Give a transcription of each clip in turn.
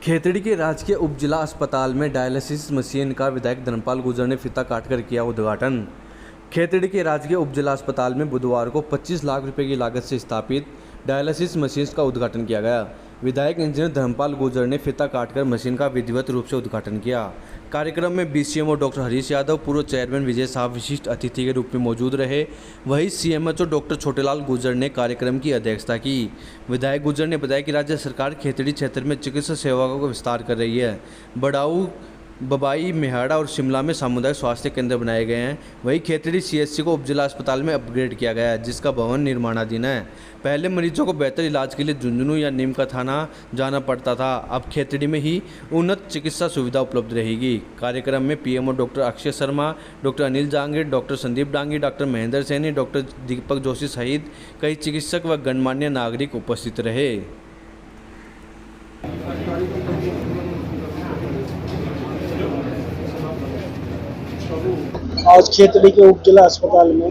खेतड़ी के राजकीय उप जिला अस्पताल में डायलिसिस मशीन का विधायक धर्मपाल गुर्जर ने फीता काटकर किया उद्घाटन। खेतड़ी के राजकीय उप जिला अस्पताल में बुधवार को 25 लाख रुपए की लागत से स्थापित डायलिसिस मशीन का उद्घाटन किया गया। विधायक इंजीनियर धर्मपाल गुर्जर ने फीता काटकर मशीन का विधिवत रूप से उद्घाटन किया। कार्यक्रम में बीसीएमओ डॉक्टर हरीश यादव, पूर्व चेयरमैन विजय साहब विशिष्ट अतिथि के रूप में मौजूद रहे। वहीं सीएमएचओ डॉक्टर छोटेलाल गुर्जर ने कार्यक्रम की अध्यक्षता की। विधायक गुर्जर ने बताया कि राज्य सरकार खेतड़ी क्षेत्र में चिकित्सा सेवाओं का विस्तार कर रही है। बड़ाऊ, बबाई, मेहाड़ा और शिमला में सामुदायिक स्वास्थ्य केंद्र बनाए गए हैं। वहीं खेतड़ी सीएचसी को उपजिला अस्पताल में अपग्रेड किया गया है, जिसका भवन निर्माणाधीन है। पहले मरीजों को बेहतर इलाज के लिए झुंझुनू या नीम का थाना जाना पड़ता था, अब खेतड़ी में ही उन्नत चिकित्सा सुविधा उपलब्ध रहेगी। कार्यक्रम में PMO doctor Akshay Sharma, doctor Anil Jahangir, doctor Sandeep Dangi, doctor Mahendra Saini, doctor Deepak Joshi सहित कई चिकित्सक व गणमान्य नागरिक उपस्थित रहे। आज खेतड़ी के उप जिला अस्पताल में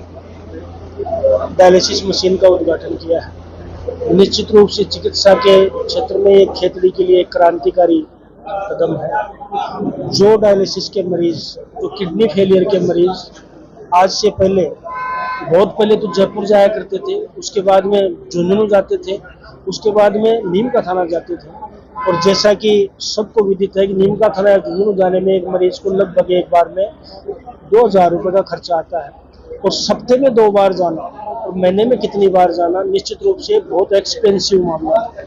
डायलिसिस मशीन का उद्घाटन किया है। निश्चित रूप से चिकित्सा के क्षेत्र में एक खेतड़ी के लिए एक क्रांतिकारी कदम है। जो डायलिसिस के मरीज, जो किडनी फेलियर के मरीज आज से पहले, बहुत पहले तो जयपुर जाया करते थे, उसके बाद में झुंझुनू जाते थे, उसके बाद में नीम का थाना जाते थे। और जैसा कि सबको विदित है कि नीम का थाना या झुंझुनू जाने में एक मरीज को लगभग एक बार में 2000 रुपये का खर्चा आता है। और हफ्ते में 2 बार जाना और महीने में कितनी बार जाना, निश्चित रूप से बहुत एक्सपेंसिव मामला है।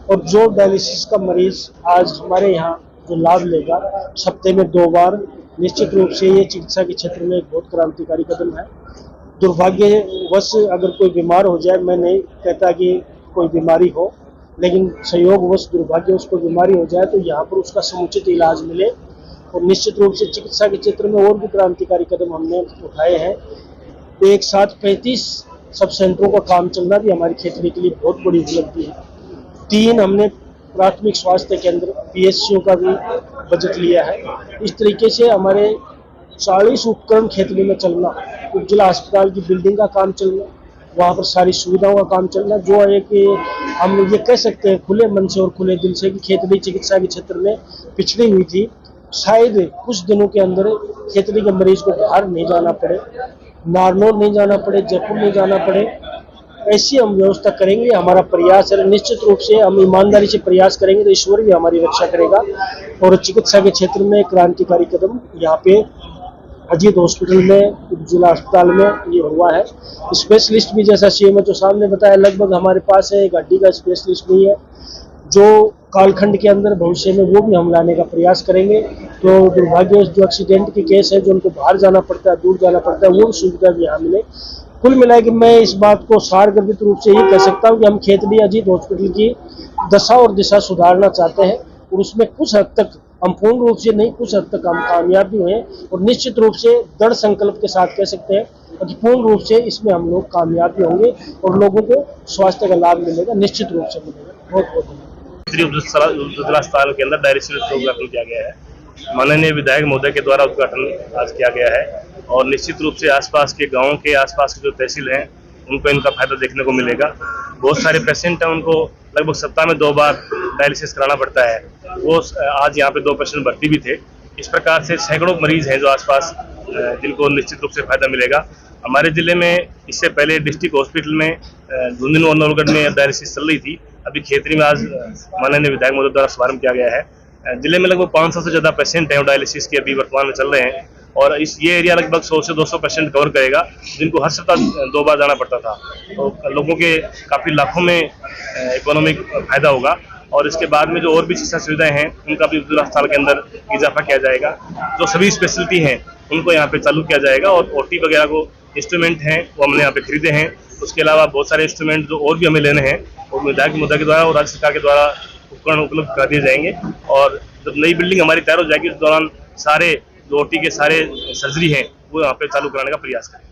और जो डायलिसिस का मरीज आज हमारे यहाँ जो लाभ लेगा हफ्ते में 2 बार, निश्चित रूप से ये चिकित्सा के क्षेत्र में एक बहुत क्रांतिकारी कदम है। दुर्भाग्यवश अगर कोई बीमार हो जाए, मैं नहीं कहता कि कोई बीमारी हो, लेकिन संयोगवश दुर्भाग्यवश कोई बीमारी हो जाए तो यहाँ पर उसका समुचित इलाज मिले। और निश्चित रूप से चिकित्सा के क्षेत्र में और भी क्रांतिकारी कदम हमने उठाए हैं। एक साथ 35 सब सेंटरों का काम चलना भी हमारी खेतड़ी के लिए बहुत बड़ी उपलब्धि है। 3 हमने प्राथमिक स्वास्थ्य केंद्र पीएचसीओ का भी बजट लिया है। इस तरीके से हमारे 40 उपक्रम खेतड़ी में चलना, उपजिला अस्पताल की बिल्डिंग का काम चलना, वहाँ पर सारी सुविधाओं का काम चलना, जो है कि हम ये कह सकते हैं खुले मन से और खुले दिल से कि खेतड़ी चिकित्सा के क्षेत्र में पिछड़ी हुई थी। शायद कुछ दिनों के अंदर खेतड़ी के मरीज को बाहर नहीं जाना पड़े, नारनौल नहीं जाना पड़े, जयपुर नहीं जाना पड़े, ऐसी हम व्यवस्था करेंगे। हमारा प्रयास है, निश्चित रूप से हम ईमानदारी से प्रयास करेंगे तो ईश्वर भी हमारी रक्षा करेगा। और चिकित्सा के क्षेत्र में क्रांतिकारी कदम यहाँ पे अजीत हॉस्पिटल में, जिला अस्पताल में ये हुआ है। स्पेशलिस्ट भी जैसा सीएमएचओ साहब ने बताया, लगभग हमारे पास है, एक हड्डी का स्पेशलिस्ट नहीं है, जो कालखंड के अंदर भविष्य में वो भी हम लाने का प्रयास करेंगे। तो दुर्भाग्यवश जो एक्सीडेंट के केस है, जो उनको बाहर जाना पड़ता है, दूर जाना पड़ता है, वो सुविधा भी यहाँ मिले। कुल मिला के मैं इस बात को सारगर्भित रूप से ये कह सकता हूँ कि हम खेतड़ी अजीत हॉस्पिटल की दशा और दिशा सुधारना चाहते हैं। और उसमें कुछ हद तक हम पूर्ण रूप से नहीं, कुछ हद तक हम कामयाब भी हुए। और निश्चित रूप से दृढ़ संकल्प के साथ कह सकते हैं कि पूर्ण रूप से इसमें हम लोग कामयाब भी होंगे और लोगों को स्वास्थ्य का लाभ मिलेगा, निश्चित रूप से मिलेगा। बहुत बहुत धन्यवाद। जिला अस्पताल के अंदर डायलिसिस का उद्घाटन किया गया है। माननीय विधायक महोदय के द्वारा उद्घाटन आज किया गया है। और निश्चित रूप से आसपास के गाँव के आसपास के जो तहसील हैं उनको इनका फायदा देखने को मिलेगा। बहुत सारे पेशेंट हैं, उनको लगभग सप्ताह में 2 बार डायलिसिस कराना पड़ता है। वो आज यहाँ पे 2 पेशेंट भर्ती भी थे। इस प्रकार से सैकड़ों मरीज हैं जो आसपास, जिनको निश्चित रूप से फायदा मिलेगा। हमारे जिले में इससे पहले डिस्ट्रिक्ट हॉस्पिटल में झुंझुनू और नौलगढ़ में डायलिसिस चल रही थी। अभी खेतड़ी में आज माननीय विधायक महोदय द्वारा शुभारंभ किया गया है। जिले में लगभग 500 से ज़्यादा पेशेंट हैं डायलिसिस के अभी वर्तमान में चल रहे हैं। और ये एरिया लगभग 100 से 200 पेशेंट कवर करेगा, जिनको हर सप्ताह 2 बार जाना पड़ता था। तो लोगों के काफ़ी लाखों में इकोनॉमिक फायदा होगा। और इसके बाद में जो और भी चिकित्सा सुविधाएं हैं उनका भी जिला अस्पताल के अंदर इजाफा किया जाएगा। जो सभी स्पेशलिटी हैं उनको यहाँ पे चालू किया जाएगा। और ओटी वगैरह को इंस्ट्रूमेंट हैं वो हमने यहाँ पे खरीदे हैं। उसके अलावा बहुत सारे इंस्ट्रूमेंट जो और भी हमें लेने हैं वो विधायक महोदय के द्वारा और राज्य सरकार के द्वारा उपकरण उपलब्ध करा दिए जाएंगे। और जब नई बिल्डिंग हमारी तैयार हो जाएगी उस दौरान सारे जो ओटी के सारे सर्जरी हैं वो यहाँ पे चालू कराने का प्रयास करेंगे।